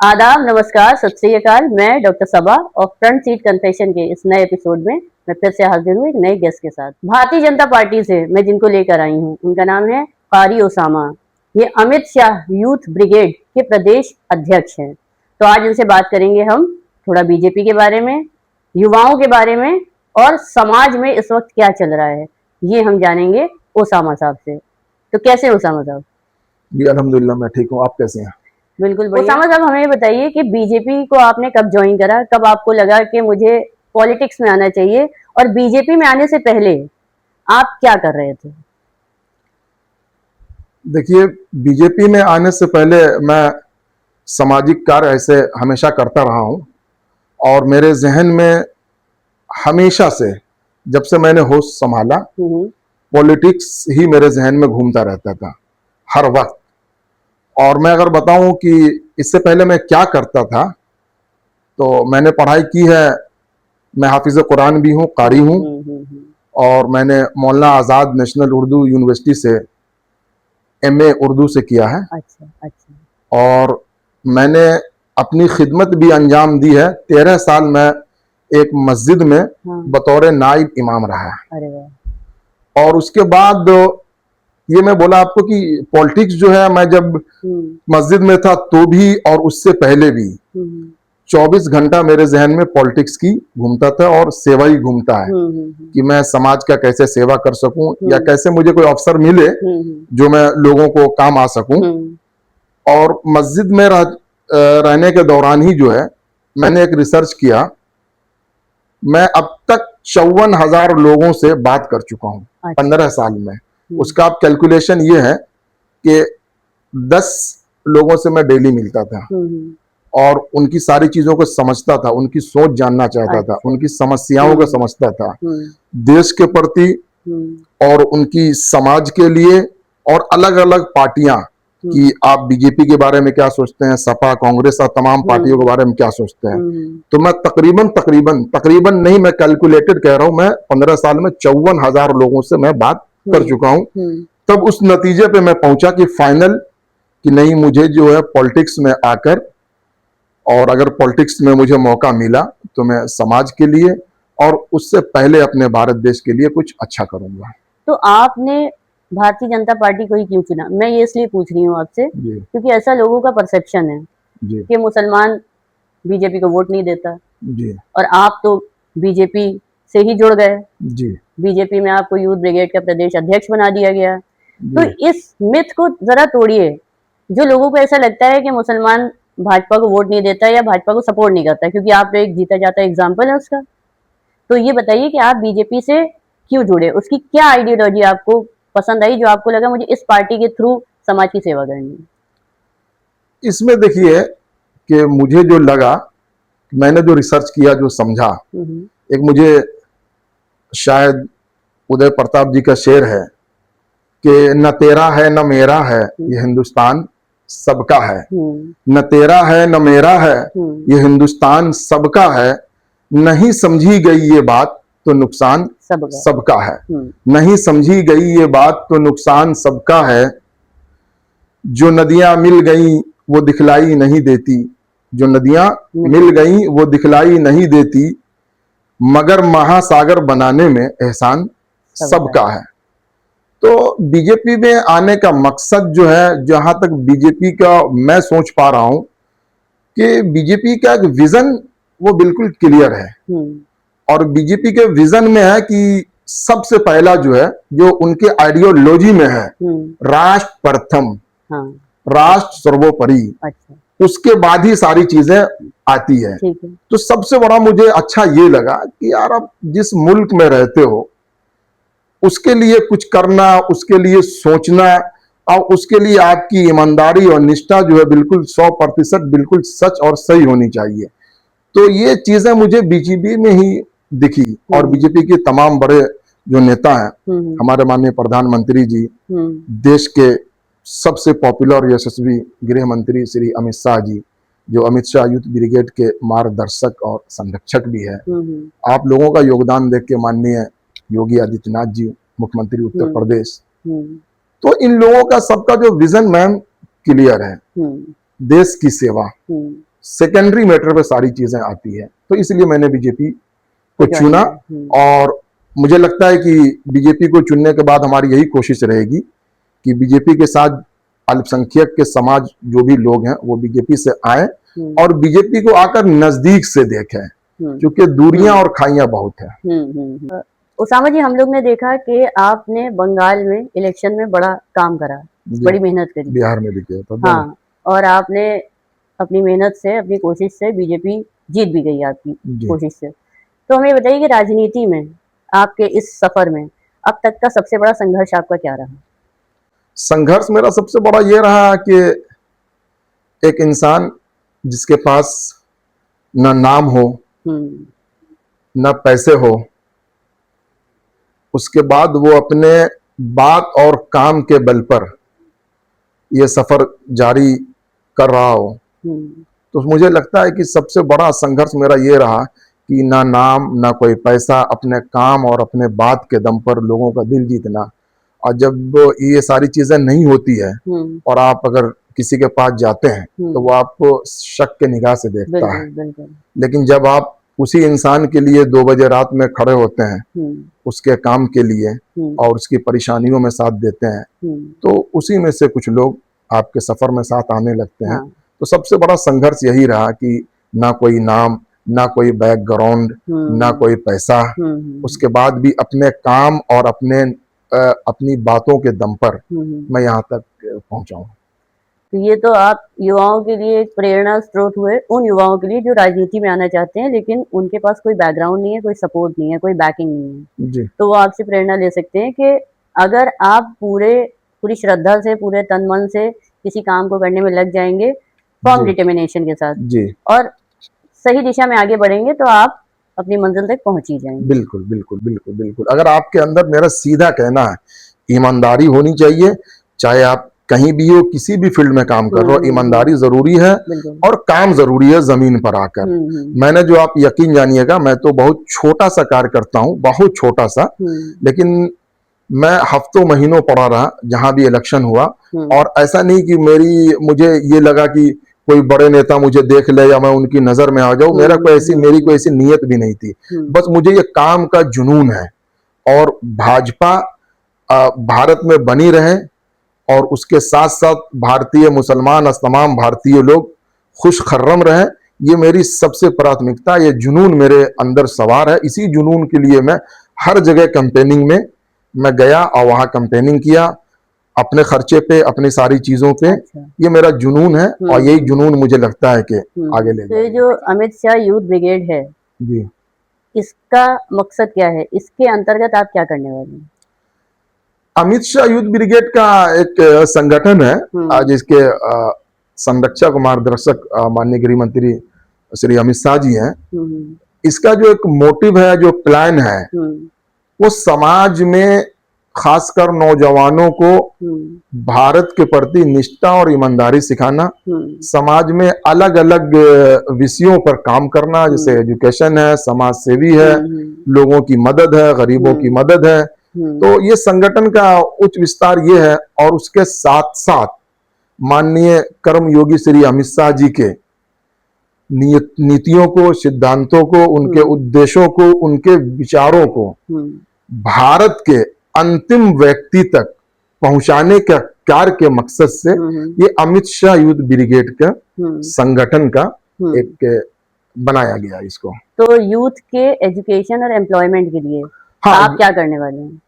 आदाब, नमस्कार, सत श्री अकाल। मैं डॉक्टर सबा और फ्रंट सीट कन्फेशन के इस नए एपिसोड में मैं फिर से हाजिर हूँ एक नए गेस्ट के साथ। भारतीय जनता पार्टी से मैं जिनको लेकर आई हूँ उनका नाम है कारी ओसामा। ये अमित शाह यूथ ब्रिगेड के प्रदेश अध्यक्ष हैं। तो आज इनसे बात करेंगे हम थोड़ा बीजेपी के बारे में, युवाओं के बारे में और समाज में इस वक्त क्या चल रहा है, ये हम जानेंगे ओसामा साहब से। तो कैसे ओसामा साहब? जी अल्हम्दुलिल्लाह, मैं ठीक हूँ। आप कैसे हैं? बिल्कुल बढ़िया। ओसामा साहब, हमें बताइए कि बीजेपी को आपने कब ज्वाइन करा, कब आपको लगा कि मुझे पॉलिटिक्स में आना चाहिए, और बीजेपी में आने से पहले आप क्या कर रहे थे? देखिए, बीजेपी में आने से पहले मैं सामाजिक कार्य ऐसे हमेशा करता रहा हूँ और मेरे जहन में हमेशा से, जब से मैंने होश संभाला, पॉलिटिक्स ही मेरे जहन में घूमता रहता था हर वक्त। और मैं अगर बताऊं कि इससे पहले मैं क्या करता था, तो मैंने पढ़ाई की है। मैं हाफिज कुरान भी हूँ, कारी हूँ, और मैंने मौलाना आज़ाद नेशनल उर्दू यूनिवर्सिटी से एमए उर्दू से किया है। अच्छा। और मैंने अपनी खिदमत भी अंजाम दी है। 13 साल मैं एक मस्जिद में बतौर नाइब इमाम रहा है। अरे वाह। और उसके बाद ये मैं बोला आपको कि पॉलिटिक्स जो है, मैं जब मस्जिद में था तो भी और उससे पहले भी 24 घंटा मेरे जहन में पॉलिटिक्स की घूमता था और सेवा ही घूमता है कि मैं समाज का कैसे सेवा कर सकूं या कैसे मुझे कोई अवसर मिले जो मैं लोगों को काम आ सकूं। और मस्जिद में रहने के दौरान ही जो है, मैंने एक रिसर्च किया। मैं अब तक 54,000 लोगों से बात कर चुका हूं 15 साल में। उसका अब कैलकुलेशन ये है कि 10 लोगों से मैं डेली मिलता था और उनकी सारी चीजों को समझता था, उनकी सोच जानना चाहता था, उनकी समस्याओं को समझता था, देश के प्रति और उनकी समाज के लिए, और अलग अलग पार्टियां कि आप बीजेपी के बारे में क्या सोचते हैं, सपा, कांग्रेस और तमाम पार्टियों के बारे में क्या सोचते हैं। तो मैं तकरीबन नहीं, मैं कैलकुलेटेड कह रहा हूं, मैं 15 साल में 54,000 लोगों से मैं बात कर चुका हूं। तब उस नतीजे पे मैं पहुंचा कि फाइनल कि नहीं, मुझे जो है पॉलिटिक्स में आकर, और अगर पॉलिटिक्स में मुझे मौका मिला तो मैं समाज के लिए और उससे पहले अपने भारत देश के लिए कुछ अच्छा करूंगा। तो आपने भारतीय जनता पार्टी को ही क्यों चुना? मैं ये इसलिए पूछ रही हूँ आपसे क्योंकि ऐसा लोगों का परसेप्शन है कि मुसलमान बीजेपी को वोट नहीं देता जी, और आप तो बीजेपी से ही जुड़ गए जी। बीजेपी में आपको यूथ ब्रिगेड का प्रदेश अध्यक्ष बना दिया गया। तो इस मिथ को जरा तोड़िए, जो लोगों को ऐसा लगता है कि मुसलमान भाजपा को वोट नहीं देता या भाजपा को सपोर्ट नहीं करता, क्योंकि आप एक जीता जाता एग्जाम्पल है उसका। तो ये बताइए कि आप बीजेपी से क्यों जुड़े, उसकी क्या आइडियोलॉजी आपको पसंद आई जो आपको लगा मुझे इस पार्टी के थ्रू समाज की सेवा करनी है? इसमें देखिए कि मुझे जो लगा, मैंने जो रिसर्च किया, जो समझा, एक मुझे शायद उदय प्रताप जी का शेर है कि न तेरा है न मेरा है ये हिंदुस्तान सबका है। न तेरा है न मेरा है ये हिंदुस्तान सबका है। नहीं समझी गई ये बात तो नुकसान सबका है। नहीं समझी गई ये बात तो नुकसान सबका है। जो नदियां मिल गई वो दिखलाई नहीं देती, जो नदियां मिल गई वो दिखलाई नहीं देती, मगर महासागर बनाने में एहसान सबका है। तो बीजेपी में आने का मकसद जो है, जहां तक बीजेपी का मैं सोच पा रहा हूं कि बीजेपी का एक विजन वो बिल्कुल क्लियर है। और बीजेपी के विजन में है कि सबसे पहला जो है, जो उनके आइडियोलॉजी में है, राष्ट्र प्रथम, राष्ट्र सर्वोपरि, उसके बाद ही सारी चीजें आती है। तो सबसे बड़ा मुझे अच्छा ये लगा कि यार, आप जिस मुल्क में रहते हो उसके लिए कुछ करना, उसके लिए सोचना, और उसके लिए आपकी ईमानदारी और निष्ठा जो है बिल्कुल 100% बिल्कुल सच और सही होनी चाहिए। तो ये चीजें मुझे बीजेपी में ही दिखी। और बीजेपी के तमाम बड़े जो नेता हैं, हमारे माननीय प्रधानमंत्री जी, देश के सबसे पॉपुलर और यशस्वी गृह मंत्री श्री अमित शाह जी, जो अमित शाह यूथ ब्रिगेड के मार्गदर्शक और संरक्षक भी है। आप लोगों का योगदान देख के माननीय योगी आदित्यनाथ जी, मुख्यमंत्री उत्तर प्रदेश, तो इन लोगों का सबका जो विजन मैम क्लियर है, देश की सेवा, सेकेंडरी मैटर पे सारी चीजें आती है। तो इसलिए मैंने बीजेपी को चुना और मुझे लगता है कि बीजेपी को चुनने के बाद हमारी यही कोशिश रहेगी कि बीजेपी के साथ अल्पसंख्यक के समाज जो भी लोग हैं वो बीजेपी से आए और बीजेपी को आकर नजदीक से देखें, क्योंकि दूरियां और खाइयां बहुत है। उसामा जी, हम लोग ने देखा कि आपने बंगाल में इलेक्शन में बड़ा काम करा, बड़ी मेहनत करी। बिहार में भी किया था। हाँ, और आपने अपनी मेहनत से, अपनी कोशिश से बीजेपी जीत भी गई आपकी कोशिश से। तो हमें बताइए कि राजनीति में आपके इस सफर में अब तक का सबसे बड़ा संघर्ष आपका क्या रहा? संघर्ष मेरा सबसे बड़ा ये रहा कि एक इंसान जिसके पास न नाम हो न पैसे हो, उसके बाद वो अपने बात और काम के बल पर ये सफर जारी कर रहा हो, तो मुझे लगता है कि सबसे बड़ा संघर्ष मेरा ये रहा कि ना नाम ना कोई पैसा, अपने काम और अपने बात के दम पर लोगों का दिल जीतना। और जब ये सारी चीजें नहीं होती है और आप अगर किसी के पास जाते हैं तो वो आपको शक के निगाह से देखता है, लेकिन जब आप उसी इंसान के लिए 2 बजे रात में खड़े होते हैं उसके काम के लिए और उसकी परेशानियों में साथ देते हैं, तो उसी में से कुछ लोग आपके सफर में साथ आने लगते हैं। तो सबसे बड़ा संघर्ष यही रहा कि ना कोई नाम, ना कोई बैकग्राउंड, ना कोई पैसा, उसके बाद भी अपने काम और अपनी बातों के दम पर मैं यहाँ तक पहुंचा हूँ। तो ये तो आप युवाओं के लिए एक प्रेरणा स्रोत हुए, उन युवाओं के लिए जो राजनीति में आना चाहते हैं लेकिन उनके पास कोई बैकग्राउंड नहीं है, कोई सपोर्ट नहीं है, कोई बैकिंग नहीं है जी। तो वो आपसे प्रेरणा ले सकते हैं कि अगर आप पूरी श्रद्धा से, पूरे तन मन से किसी काम को करने में लग जाएंगे, फर्म डिटर्मिनेशन के साथ जी, और सही दिशा में आगे बढ़ेंगे तो आप अपनी मंजिल तक पहुंच ही जाएंगे। बिल्कुल बिल्कुल बिल्कुल बिल्कुल। अगर आपके अंदर, मेरा सीधा कहना है, ईमानदारी होनी चाहिए, चाहे आप कहीं भी हो, किसी भी फील्ड में काम कर रहे हो, ईमानदारी जरूरी है और काम जरूरी है जमीन पर आकर। मैंने जो, आप यकीन जानिएगा, मैं तो बहुत छोटा सा कार्य करता हूँ, बहुत छोटा सा, लेकिन मैं हफ्तों महीनों पड़ा रहा जहां भी इलेक्शन हुआ, और ऐसा नहीं कि मुझे ये लगा कि कोई बड़े नेता मुझे देख ले या मैं उनकी नजर में आ जाऊं, मेरी कोई ऐसी नीयत भी नहीं थी। बस मुझे ये काम का जुनून है और भाजपा भारत में बनी रहे और उसके साथ साथ भारतीय मुसलमान, तमाम भारतीय लोग खुश खर्रम रहे, ये मेरी सबसे प्राथमिकता, ये जुनून मेरे अंदर सवार है। इसी जुनून के लिए मैं हर जगह कैंपेनिंग में मैं गया और वहां कैंपेनिंग किया, अपने खर्चे पे, अपनी सारी चीजों पे। ये मेरा जुनून है और यही जुनून मुझे लगता है कि आगे ले जाए। तो जो अमित शाह यूथ ब्रिगेड है जी, इसका मकसद क्या है? इसके अंतर्गत आप क्या करने वाले हैं? अमित शाह यूथ ब्रिगेड का एक संगठन है, आज इसके संरक्षक मार्गदर्शक माननीय गृह मंत्री श्री अमित शाह जी हैं। इसका जो एक मोटिव है, जो प्लान है, वो समाज में खासकर नौजवानों को भारत के प्रति निष्ठा और ईमानदारी सिखाना, समाज में अलग अलग विषयों पर काम करना, जैसे एजुकेशन है, समाज सेवी है, लोगों की मदद है, गरीबों की मदद है। तो ये संगठन का उच्च विस्तार ये है, और उसके साथ साथ माननीय कर्म योगी श्री अमित शाह जी के नीतियों को, सिद्धांतों को, उनके उद्देश्यों को, उनके विचारों को भारत के अंतिम व्यक्ति तक पहुंचाने का कार्य के मकसद से ये अमित शाह यूथ ब्रिगेड का संगठन का एक बनाया गया इसको। तो यूथ के एजुकेशन और एम्प्लॉयमेंट के लिए आप क्या करने वाले हैं?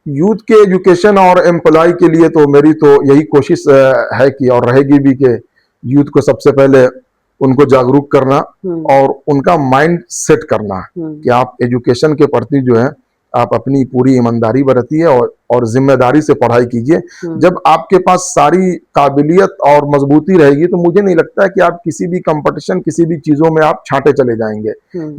यूथ के एजुकेशन और एम्प्लॉय के लिए तो मेरी तो यही कोशिश है कि, और रहेगी भी, कि यूथ को सबसे पहले उनको जागरूक करना और उनका माइंड सेट करना कि आप एजुकेशन के प्रति जो है आप अपनी पूरी ईमानदारी बरतिए और जिम्मेदारी से पढ़ाई कीजिए। जब आपके पास सारी काबिलियत और मजबूती रहेगी तो मुझे नहीं लगता है कि आप किसी भी कंपटीशन, किसी भी चीजों में आप छांटे चले जाएंगे।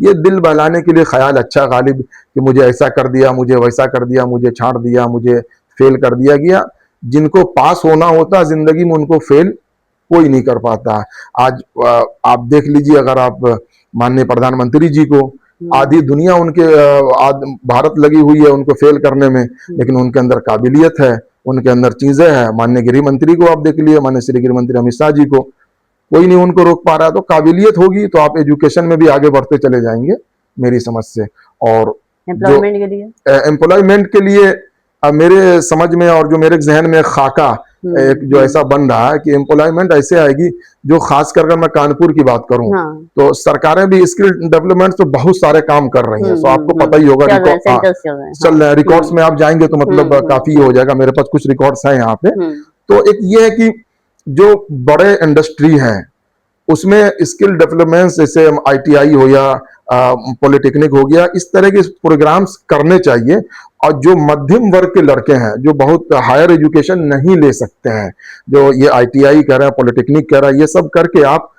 ये दिल बहलाने के लिए ख्याल अच्छा गालिब कि मुझे ऐसा कर दिया, मुझे वैसा कर दिया, मुझे छांट दिया, मुझे फेल कर दिया गया। जिनको पास होना होता जिंदगी में, उनको फेल कोई नहीं कर पाता। आज आप देख लीजिए, अगर आप माननीय प्रधानमंत्री जी को, आधी दुनिया उनके भारत लगी हुई है उनको फेल करने में, लेकिन उनके अंदर काबिलियत है, उनके अंदर चीजें हैं। माननीय गृह मंत्री को आप देख लिए, माननीय श्री गृह मंत्री अमित शाह जी को, कोई नहीं उनको रोक पा रहा है। तो काबिलियत होगी तो आप एजुकेशन में भी आगे बढ़ते चले जाएंगे मेरी समझ से। और एम्प्लॉयमेंट के लिए एम्प्लॉयमेंट के लिए मेरे समझ में और जो मेरे जहन में खाका एक जो ऐसा बन रहा है कि एम्प्लॉयमेंट ऐसे आएगी जो खास कर मैं कानपुर की बात करूं तो सरकारें भी स्किल डेवलपमेंट तो बहुत सारे काम कर रही हैं। तो आपको पता ही होगा चल रहे हैं रिकॉर्ड्स में आप जाएंगे तो मतलब काफी हो जाएगा। मेरे पास कुछ रिकॉर्ड्स हैं यहाँ पे। तो एक ये है कि जो बड़े इंडस्ट्री हैं उसमें स्किल डेवलपमेंट जैसे ITI हो या पॉलिटेक्निक हो गया, इस तरह के प्रोग्राम्स करने चाहिए। और जो मध्यम वर्ग के लड़के हैं जो बहुत हायर एजुकेशन नहीं ले सकते हैं, जो ये ITI कर रहे हैं, पॉलिटेक्निक कर रहे हैं, ये सब करके आप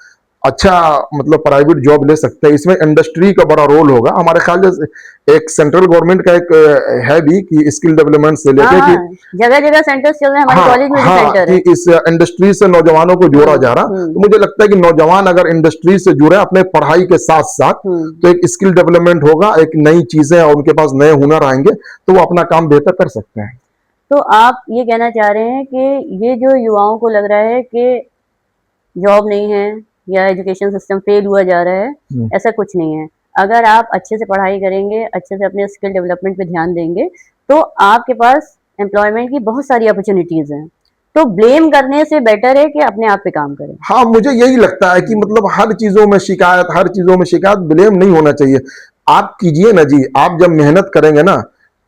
अच्छा मतलब प्राइवेट जॉब ले सकते हैं। इसमें इंडस्ट्री का बड़ा रोल होगा हमारे ख्याल से। एक सेंट्रल गवर्नमेंट का एक है भी कि स्किल डेवलपमेंट से लेके कि जगह जगह सेंटर्स चल रहे हैं, हमारे कॉलेज में भी सेंटर है कि इस इंडस्ट्री से नौजवानों को जोड़ा जा रहा। तो मुझे लगता है कि नौजवान अगर इंडस्ट्री से जुड़े अपने पढ़ाई के साथ साथ तो एक स्किल डेवलपमेंट होगा, एक नई चीजें और उनके पास नए हुनर आएंगे तो वो अपना काम बेहतर कर सकते हैं। तो आप ये कहना चाह रहे हैं कि ये जो युवाओं को लग रहा है कि जॉब नहीं है या एजुकेशन सिस्टम फेल हुआ जा रहा है, ऐसा कुछ नहीं है। अगर आप अच्छे से पढ़ाई करेंगे, अच्छे से अपने स्किल डेवलपमेंट पे ध्यान देंगे तो आपके पास एम्प्लॉयमेंट की बहुत सारी अपॉर्चुनिटीज हैं। तो ब्लेम करने से बेटर है कि अपने आप पे काम करें। हाँ, मुझे यही लगता है कि मतलब हर चीजों में शिकायत ब्लेम नहीं होना चाहिए। आप कीजिए ना जी, आप जब मेहनत करेंगे ना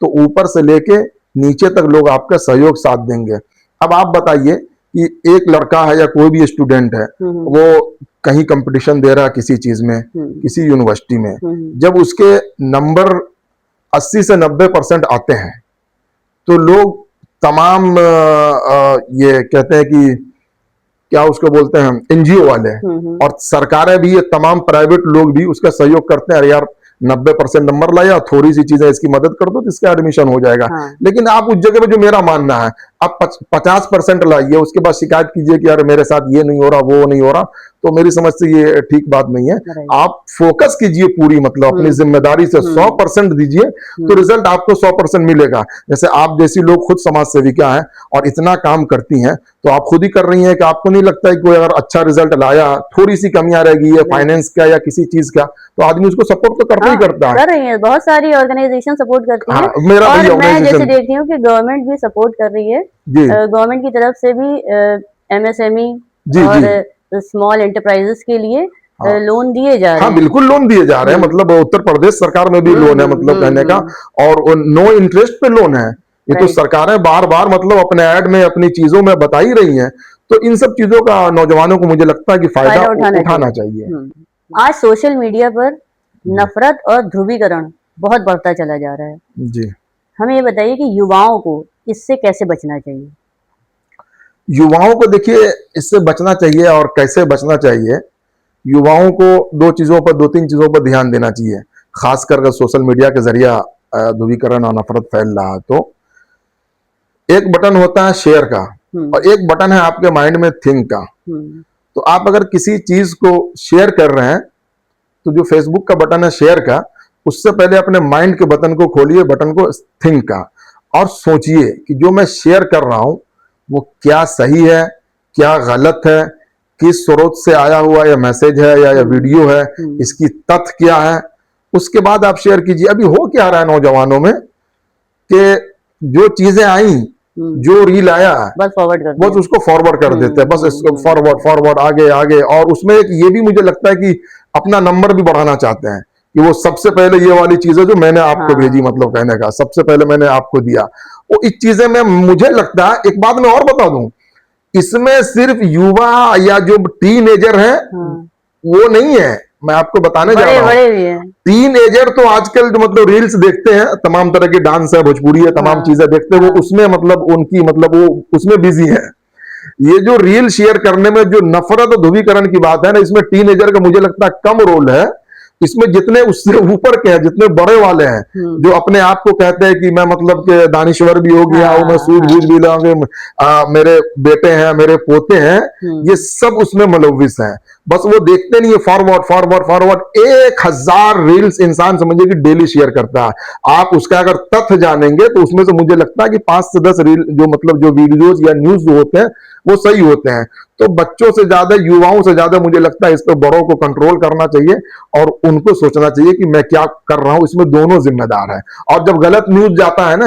तो ऊपर से लेके नीचे तक लोग आपका सहयोग साथ देंगे। अब आप बताइए कि एक लड़का है या कोई भी स्टूडेंट है, वो कहीं कंपटीशन दे रहा है किसी चीज में, किसी यूनिवर्सिटी में, जब उसके नंबर 80 से 90% आते हैं तो लोग तमाम ये कहते हैं कि क्या उसको बोलते हैं NGO वाले और सरकारें भी, ये तमाम प्राइवेट लोग भी उसका सहयोग करते हैं। अरे यार 90% नंबर लाया, थोड़ी सी चीजें इसकी मदद कर दो तो इसका एडमिशन हो जाएगा। लेकिन आप उस जगह पे जो मेरा मानना है आप 50% लाइए, उसके बाद शिकायत कीजिए कि यार मेरे साथ ये नहीं हो रहा, वो नहीं हो रहा, तो मेरी समझ से ये ठीक बात नहीं है। आप फोकस कीजिए पूरी, मतलब अपनी जिम्मेदारी से 100% दीजिए तो रिजल्ट आपको 100% मिलेगा। जैसे आप जैसी लोग खुद समाज सेविका हैं और इतना काम करती हैं तो आप खुद ही कर रही हैं कि आपको नहीं लगता है कि कोई अगर अच्छा रिजल्ट लाया, थोड़ी सी कमियां रहेगी या फाइनेंस का या किसी चीज का, तो आदमी उसको सपोर्ट तो करता ही करता है। कर रही है, बहुत सारी ऑर्गेनाइजेशन सपोर्ट करती है। मेरा और मैं जैसे देखती हूँ कि गवर्नमेंट भी सपोर्ट कर रही है। गवर्नमेंट की तरफ से भी MSME और स्मॉल एंटरप्राइजेस के लिए लोन दिए जा रहे हैं। हाँ, बिल्कुल लोन दिए जा रहे हैं। मतलब उत्तर प्रदेश सरकार में भी लोन है, मतलब कहने का, और नो इंटरेस्ट पे लोन है। ये तो सरकारें बार बार मतलब अपने ऐड में अपनी चीजों में बता ही रही हैं। तो इन सब चीजों का नौजवानों को मुझे लगता है कि फायदा उठाना चाहिए। आज सोशल मीडिया पर नफरत और ध्रुवीकरण बहुत बढ़ता चला जा रहा है जी। हमें ये बताइए कि युवाओं को इससे कैसे बचना चाहिए? युवाओं को देखिए इससे बचना चाहिए, और कैसे बचना चाहिए, युवाओं को दो तीन चीजों पर ध्यान देना चाहिए। खासकर अगर सोशल मीडिया के जरिए ध्रुवीकरण और नफरत फैल रहा है तो एक बटन होता है शेयर का और एक बटन है आपके माइंड में थिंक का। तो आप अगर किसी चीज को शेयर कर रहे हैं तो जो फेसबुक का बटन है शेयर का, उससे पहले अपने माइंड के बटन को खोलिए, बटन को थिंक का, और सोचिए कि जो मैं शेयर कर रहा हूं वो क्या सही है, क्या गलत है, किस स्रोत से आया हुआ या मैसेज है या वीडियो है, इसकी तथ्य क्या है। उसके बाद आप शेयर कीजिए। अभी हो क्या रहा है नौजवानों में कि जो चीजें आई, जो रील आया, बस उसको फॉरवर्ड कर देते हैं, बस इसको फॉरवर्ड आगे आगे। और उसमें एक ये भी मुझे लगता है कि अपना नंबर भी बढ़ाना चाहते हैं कि वो सबसे पहले ये वाली चीजें जो मैंने आपको भेजी, मतलब कहने का सबसे पहले मैंने आपको दिया, वो इस चीजें में मुझे लगता है। एक बात मैं और बता दूं, इसमें सिर्फ युवा या जो टीनेजर है वो नहीं है, मैं आपको बताने जा रहा हूँ। टीनेजर तो आजकल जो मतलब रील्स देखते हैं, तमाम तरह की डांस है, भोजपुरी है, तमाम चीजें देखते हैं, वो उसमें मतलब उनकी मतलब वो उसमें बिजी है। ये जो रील शेयर करने में जो नफरत और ध्रुवीकरण की बात है ना, इसमें टीनेजर का मुझे लगता है कम रोल है। इसमें जितने उससे ऊपर के हैं, जितने बड़े वाले हैं, जो अपने आप को कहते हैं कि मैं मतलब के दानिश्वर भी हो गया हूं, मैं सूझबूझ भी लाऊंगे, मेरे बेटे हैं, मेरे पोते हैं, ये सब उसमें मुलव्विस हैं। बस वो देखते नहीं है, फॉरवर्ड फॉरवर्ड फॉरवर्ड 1000 रील्स इंसान समझिए कि डेली शेयर करता है। आप उसका अगर तथ्य जानेंगे तो उसमें से मुझे लगता है कि 5 से 10 रील जो मतलब जो वीडियोज या न्यूज जो होते हैं वो सही होते हैं। तो बच्चों से ज्यादा, युवाओं से ज्यादा मुझे लगता है इस पर बड़ों को कंट्रोल करना चाहिए और उनको सोचना चाहिए कि मैं क्या कर रहा हूं, इसमें दोनों जिम्मेदार हैं। और जब गलत न्यूज जाता है ना,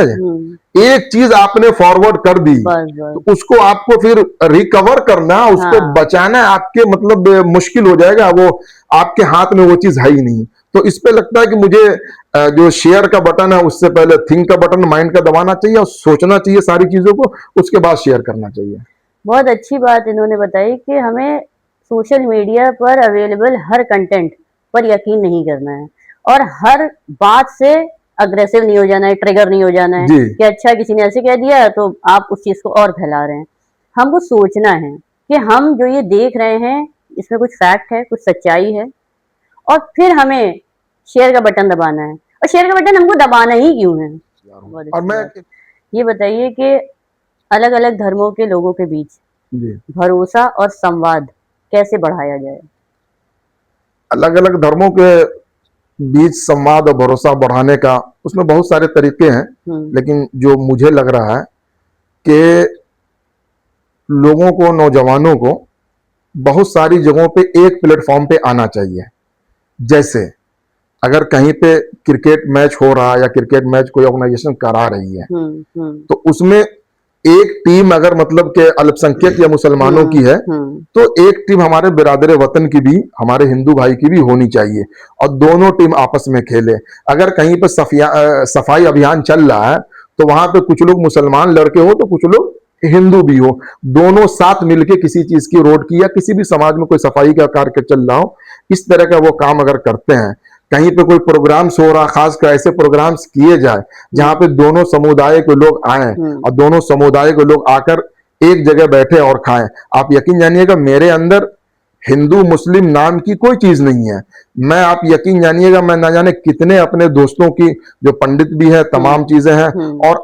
एक चीज आपने फॉरवर्ड कर दी तो उसको आपको फिर रिकवर करना, उसको बचाना आपके मतलब मुश्किल हो जाएगा, वो आपके हाथ में वो चीज है ही नहीं। तो इस पे लगता है कि मुझे जो शेयर का बटन है उससे पहले थिंक का बटन माइंड का दबाना चाहिए और सोचना चाहिए सारी चीजों को, उसके बाद शेयर करना चाहिए। बहुत अच्छी बात इन्होंने बताई कि हमें सोशल मीडिया पर अवेलेबल हर कंटेंट पर यकीन नहीं करना है और हर बात से अग्रेसिव नहीं हो जाना है, ट्रिगर नहीं हो जाना है कि अच्छा किसी ने ऐसे कह दिया तो आप उस चीज को और फैला रहे हैं। हमको सोचना है कि हम जो ये देख रहे हैं इसमें कुछ फैक्ट है, कुछ सच्चाई है, और फिर हमें शेयर का बटन दबाना है। और शेयर का बटन हमको दबाना ही क्यों है? और मैं ये बताइए कि अलग अलग धर्मों के लोगों के बीच भरोसा और संवाद कैसे बढ़ाया जाए? अलग अलग धर्मों के बीच संवाद और भरोसा बढ़ाने का उसमें बहुत सारे तरीके हैं, लेकिन जो मुझे लग रहा है कि लोगों को, नौजवानों को बहुत सारी जगहों पे एक प्लेटफॉर्म पे आना चाहिए। जैसे अगर कहीं पे क्रिकेट मैच हो रहा है या क्रिकेट मैच कोई ऑर्गेनाइजेशन करा रही है तो उसमें एक टीम अगर मतलब के अल्पसंख्यक या मुसलमानों की है तो एक टीम हमारे बिरादर वतन की भी, हमारे हिंदू भाई की भी होनी चाहिए और दोनों टीम आपस में खेले। अगर कहीं पर सफाई अभियान चल रहा है तो वहां पे कुछ लोग मुसलमान लड़के हो तो कुछ लोग हिंदू भी हो, दोनों साथ मिलके किसी चीज की, रोड की या किसी भी समाज में कोई सफाई का कार्य चल रहा हो, इस तरह का वो काम अगर करते हैं। कहीं पे कोई प्रोग्राम्स हो रहा, खासकर ऐसे प्रोग्राम्स किए जाए जहां पे दोनों समुदाय के लोग आए और दोनों समुदाय के लोग आकर एक जगह बैठे और खाएं। आप यकीन जानिएगा मेरे अंदर हिंदू मुस्लिम नाम की कोई चीज नहीं है। मैं, आप यकीन जानिएगा, मैं ना जाने कितने अपने दोस्तों की जो पंडित भी है, तमाम चीजें हैं और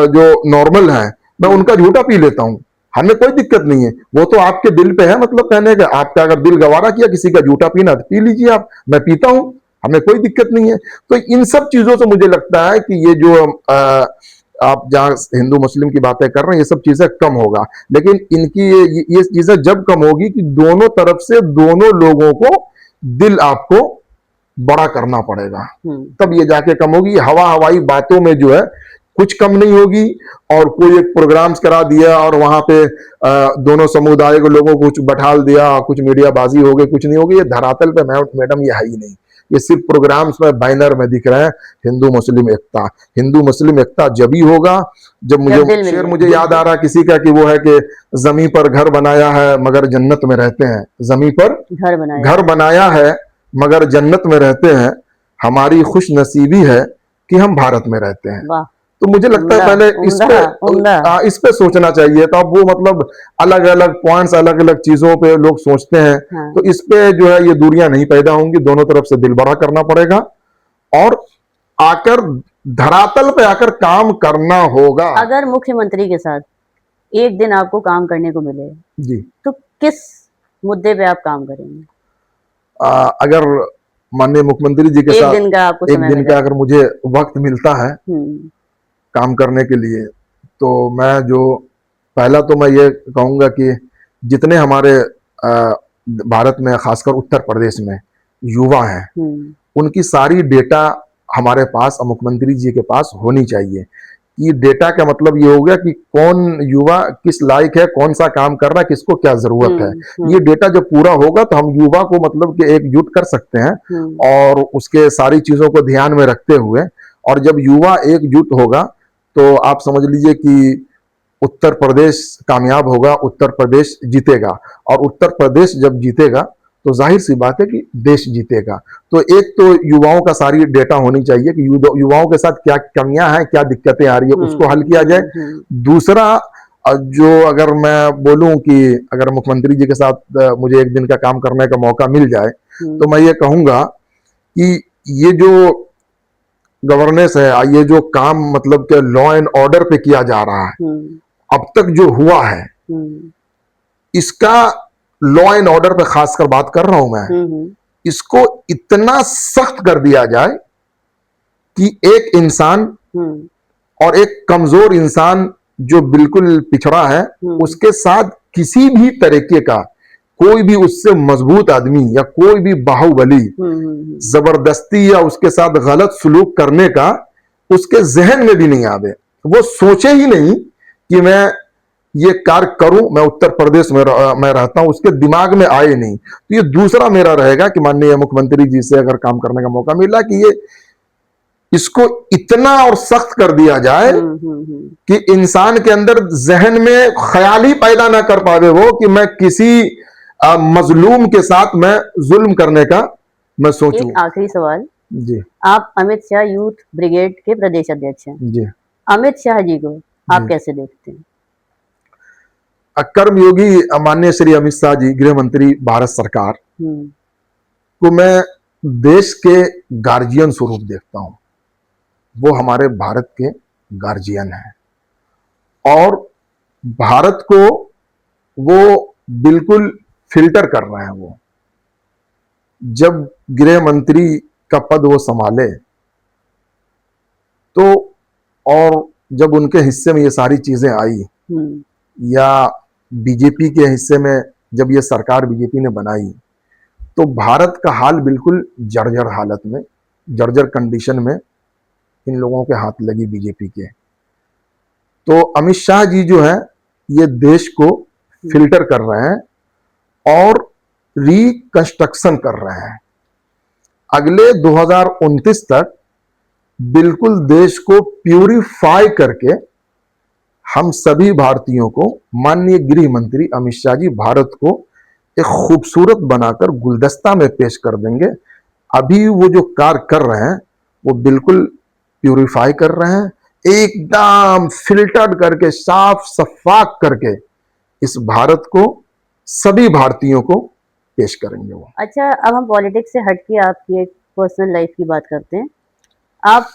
जो नॉर्मल है, मैं उनका झूठा पी लेता हूं, हमें कोई दिक्कत नहीं है। वो तो आपके दिल पे है, मतलब कहने का आपका अगर दिल गवारा किया किसी का झूठा पीना तो पी लीजिए आप, मैं पीता हूं, हमें कोई दिक्कत नहीं है। तो इन सब चीजों से मुझे लगता है कि ये जो आप जहां हिंदू मुस्लिम की बातें कर रहे हैं ये सब चीजें कम होगा, लेकिन इनकी ये चीजें जब कम होगी कि दोनों तरफ से दोनों लोगों को दिल आपको बड़ा करना पड़ेगा, तब ये जाके कम होगी। हवा हवाई बातों में जो है कुछ कम नहीं होगी। और कोई एक प्रोग्राम्स करा दिया और वहां पे दोनों समुदाय के लोगों को कुछ बैठाल दिया, कुछ मीडिया बाजी हो गई, कुछ नहीं होगी। ये धरातल पे मैडम ये है ही नहीं, ये सिर्फ प्रोग्राम्स में, बैनर में दिख रहे हैं। हिंदू मुस्लिम एकता, हिंदू मुस्लिम एकता जब ही होगा जब मुझे याद आ रहा किसी का कि वो है कि जमी पर घर बनाया है मगर जन्नत में रहते हैं, जमी पर घर बनाया है मगर जन्नत में रहते हैं, हमारी खुश नसीबी है कि हम भारत में रहते हैं। तो मुझे लगता है पहले इस पे सोचना चाहिए। तो अब वो मतलब अलग अलग पॉइंट्स, अलग अलग चीजों पे लोग सोचते हैं, तो इस पे जो है ये दूरियां नहीं पैदा होंगी। दोनों तरफ से दिल बड़ा करना पड़ेगा और आकर धरातल पे आकर काम करना होगा। अगर मुख्यमंत्री के साथ एक दिन आपको काम करने को मिले जी, तो किस मुद्दे पे आप काम करेंगे? अगर माननीय मुख्यमंत्री जी के साथ एक दिन का अगर मुझे वक्त मिलता है काम करने के लिए, तो मैं जो पहला तो मैं ये कहूंगा कि जितने हमारे भारत में, खासकर उत्तर प्रदेश में युवा हैं, उनकी सारी डेटा हमारे पास और मुख्यमंत्री जी के पास होनी चाहिए। ये डेटा का मतलब ये हो गया कि कौन युवा किस लायक है, कौन सा काम कर रहा है, किसको क्या जरूरत है। ये डेटा जब पूरा होगा तो हम युवा को मतलब कि एकजुट कर सकते हैं और उसके सारी चीजों को ध्यान में रखते हुए, और जब युवा एकजुट होगा तो आप समझ लीजिए कि उत्तर प्रदेश कामयाब होगा, उत्तर प्रदेश जीतेगा। और उत्तर प्रदेश जब जीतेगा तो जाहिर सी बात है कि देश जीतेगा। तो एक तो युवाओं का सारी डेटा होनी चाहिए कि युवाओं के साथ क्या कमियां हैं, क्या दिक्कतें आ रही है, उसको हल किया जाए। दूसरा, जो अगर मैं बोलूं कि अगर मुख्यमंत्री जी के साथ मुझे एक दिन का काम करने का मौका मिल जाए तो मैं ये कहूंगा कि ये जो गवर्नेंस है, ये जो काम मतलब के लॉ एंड ऑर्डर पे किया जा रहा है अब तक जो हुआ है, इसका लॉ एंड ऑर्डर पे खासकर बात कर रहा हूं मैं, इसको इतना सख्त कर दिया जाए कि एक इंसान और एक कमजोर इंसान जो बिल्कुल पिछड़ा है उसके साथ किसी भी तरीके का कोई भी उससे मजबूत आदमी या कोई भी बाहुबली जबरदस्ती या उसके साथ गलत सलूक करने का उसके जहन में भी नहीं आवे, वो सोचे ही नहीं कि मैं ये कार्य करूं। मैं उत्तर प्रदेश में मैं रहता हूं, उसके दिमाग में आए नहीं। तो ये दूसरा मेरा रहेगा कि माननीय मुख्यमंत्री जी से अगर काम करने का मौका मिला कि ये इसको इतना और सख्त कर दिया जाए कि इंसान के अंदर जहन में ख्याल ही पैदा ना कर पावे वो कि मैं किसी मजलूम के साथ मैं जुल्म करने का मैं सोचूं। एक आखिरी सवाल जी, आप अमित शाह यूथ ब्रिगेड के प्रदेश अध्यक्ष हैं जी। अमित शाह जी को आप कैसे देखते हैं? कर्मयोगी माननीय श्री अमित शाह जी गृह मंत्री भारत सरकार को मैं देश के गार्जियन स्वरूप देखता हूं। वो हमारे भारत के गार्जियन हैं और भारत को वो बिल्कुल फिल्टर कर रहे हैं। वो जब गृह मंत्री का पद वो संभाले तो और जब उनके हिस्से में ये सारी चीजें आई या बीजेपी के हिस्से में जब ये सरकार बीजेपी ने बनाई तो भारत का हाल बिल्कुल जर्जर हालत में, जर्जर कंडीशन में इन लोगों के हाथ लगी बीजेपी के। तो अमित शाह जी जो है ये देश को फिल्टर कर रहे हैं और रिकंस्ट्रक्शन कर रहे हैं। अगले 2029 तक बिल्कुल देश को प्यूरिफाई करके हम सभी भारतीयों को माननीय गृह मंत्री अमित शाह जी भारत को एक खूबसूरत बनाकर गुलदस्ता में पेश कर देंगे। अभी वो जो कार्य कर रहे हैं वो बिल्कुल प्यूरिफाई कर रहे हैं, एकदम फिल्टर्ड करके साफ सफाक करके इस भारत को सभी भारतीयों को पेश करेंगे वो। अच्छा, अब हम पॉलिटिक्स से हट के आपकी एक पर्सनल लाइफ की बात करते हैं। आप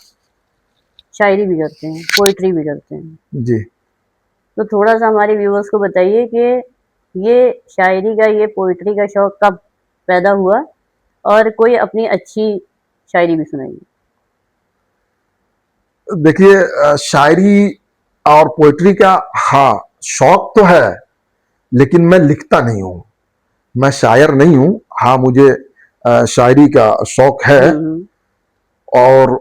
शायरी भी करते हैं, पोइट्री भी करते हैं जी। तो थोड़ा सा हमारे व्यूअर्स को बताइए कि ये शायरी का, ये पोइट्री का शौक कब पैदा हुआ और कोई अपनी अच्छी शायरी भी सुनाइए। देखिए, शायरी और पोइट्री का हाँ शौक तो है लेकिन मैं लिखता नहीं हूं, मैं शायर नहीं हूं। हाँ, मुझे शायरी का शौक है और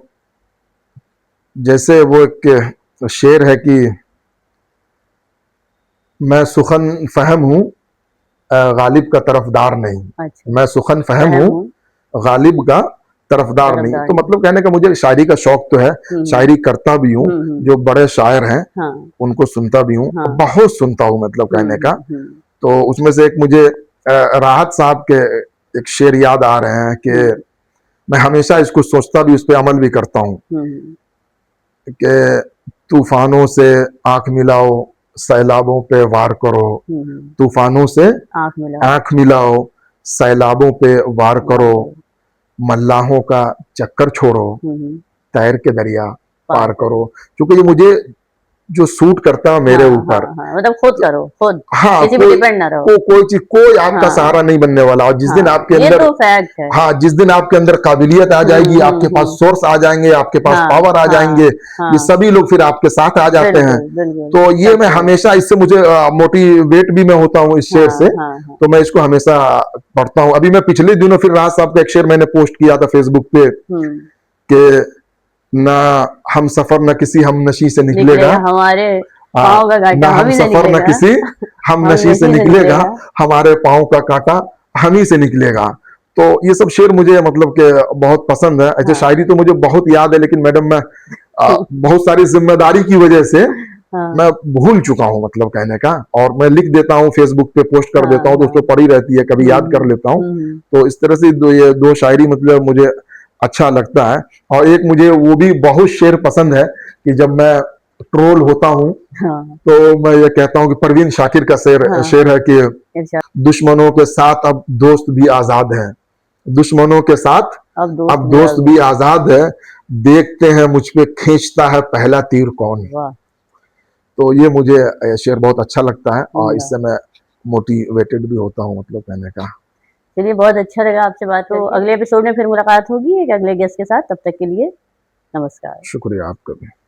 जैसे वो एक शेर है कि मैं सुखन फहम हूं गालिब का तरफदार नहीं। अच्छा। मैं सुखन फहम हूं गालिब का तरफदार नहीं। तो मतलब कहने का मुझे शायरी का शौक तो है, शायरी करता भी हूँ। जो बड़े शायर हैं उनको सुनता भी हूँ, बहुत सुनता हूँ मतलब कहने का। तो उसमें से एक मुझे राहत साहब के एक शेर याद आ रहे हैं कि मैं हमेशा इसको सोचता भी, उस पर अमल भी करता हूँ कि तूफानों से आंख मिलाओ सैलाबों पे वार करो, तूफानों से आंख मिलाओ सैलाबों पे वार करो, मल्लाहों का चक्कर छोड़ो तैर के दरिया पार करो। क्योंकि ये मुझे जो सूट करता है मेरे ऊपर, मतलब खुद करो, खुद किसी पे डिपेंड ना रहो। कोई चीज, कोई आपका सहारा नहीं बनने वाला। और जिस दिन आपके अंदर, ये तो फैक्ट है। हाँ, जिस दिन आपके अंदर काबिलियत आ जाएगी, आपके पास सोर्स आ जाएंगे, आपके पास पावर आ जाएंगे, ये सभी लोग फिर आपके साथ आ जाते हैं। तो ये मैं हमेशा, इससे मुझे मोटिवेट भी मैं होता हूँ इस शेर से। तो मैं इसको हमेशा पढ़ता हूँ। अभी मैं पिछले दिनों फिर राज साहब का एक शेर मैंने पोस्ट किया था फेसबुक पे कि ना हम सफर न किसी हम नशी से निकलेगा, हमारे पाँव का कांटा, ना हम सफर न किसी हम नशी से निकलेगा, हमारे पाँव का कांटा हम ही से निकलेगा। तो ये सब शेर मुझे मतलब कि बहुत पसंद है। ऐसे शायरी तो मुझे बहुत याद है लेकिन मैडम मैं बहुत सारी जिम्मेदारी की वजह से मैं भूल चुका हूँ मतलब कहने का। और मैं लिख देता हूँ, फेसबुक पे पोस्ट कर देता हूँ तो उसको पड़ी रहती है, कभी याद कर लेता हूँ। तो इस तरह से ये दो शायरी मतलब मुझे अच्छा लगता है। और एक मुझे वो भी बहुत शेर पसंद है कि जब मैं ट्रोल होता हूँ तो मैं ये कहता हूँ कि परवीन शाकिर का शेर है कि दुश्मनों के साथ अब दोस्त भी आजाद हैं, दुश्मनों के साथ अब दोस्त भी आजाद है, देखते हैं मुझ पे खींचता है पहला तीर कौन। तो ये मुझे शेर बहुत अच्छा लगता है और इससे मैं मोटिवेटेड भी होता हूँ, मतलब कहने का। चलिए, बहुत अच्छा लगा आपसे बात। तो अगले एपिसोड में फिर मुलाकात होगी एक अगले गेस्ट के साथ। तब तक के लिए नमस्कार। शुक्रिया आपका भी।